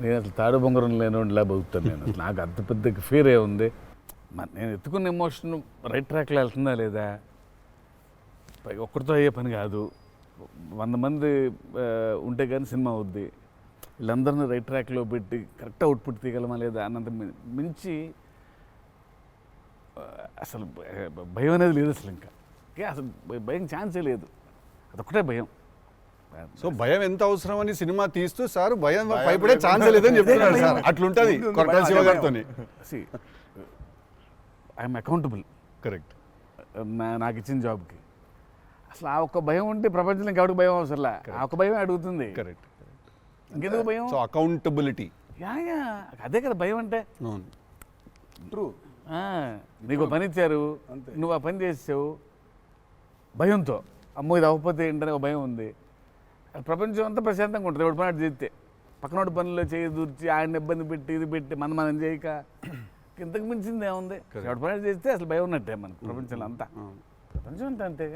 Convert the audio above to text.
నేను అసలు తాడు బొంగరం లేనిలా బతుకుతాను. నేను అసలు నాకు అంత పెద్ద ఫీర్ ఏముంది. నేను ఎత్తుకున్న ఎమోషన్ రైట్ ట్రాక్లో వెళ్తుందా లేదా, పైగా ఒక్కరితో అయ్యే పని కాదు. 100 మంది ఉంటే కానీ సినిమా అవుద్ది. వీళ్ళందరినీ రైట్ ట్రాక్లో పెట్టి కరెక్ట్ అవుట్పుట్ తీయగలమా లేదా అన్నంత మించి అసలు భయం అనేది లేదు అసలు. ఇంకా అసలు భయం ఛాన్సే లేదు. అదొక్కటే భయం. సో భయం ఎంత అవసరం అని సినిమా తీస్తూ సార్ భయం భయపడే ఛాన్స్ లేదని చెప్తున్నాడు సార్. అట్లుంటది కొరటాల శివ గారితో. I'm accountable. కరెక్ట్. నాకు ఇచ్చిన జాబ్కి అసలు ఆ ఒక్క భయం ఉంటే ప్రపంచంలో ఇంకెవరికి భయం అవసరంలా. ఆ ఒక్క భయం అడుగుతుంది. కరెక్ట్. ఇంకెందుకు భయం? So accountability. యా అదే కదా భయం అంటే. ట్రూ. నీకు పని ఇచ్చారు, నువ్వు ఆ పని చేసావు భయంతో, అమ్మో ఇది అవ్వకపోతే ఏంటనే ఒక భయం ఉంది. ప్రపంచం అంతా ప్రశాంతంగా ఉంటుంది ఎవడి పని అటు చేస్తే. పక్కనోడి పనుల్లో చేయి దూర్చి ఆయన ఇబ్బంది పెట్టి ఇది పెట్టి మనం చేయక ఇంతకు మించింది ఏముంది. ఎవడి పని చేస్తే అసలు భయం ఉన్నట్టే మనకు ప్రపంచంలో అంతా. ప్రపంచం అంతా అంతే.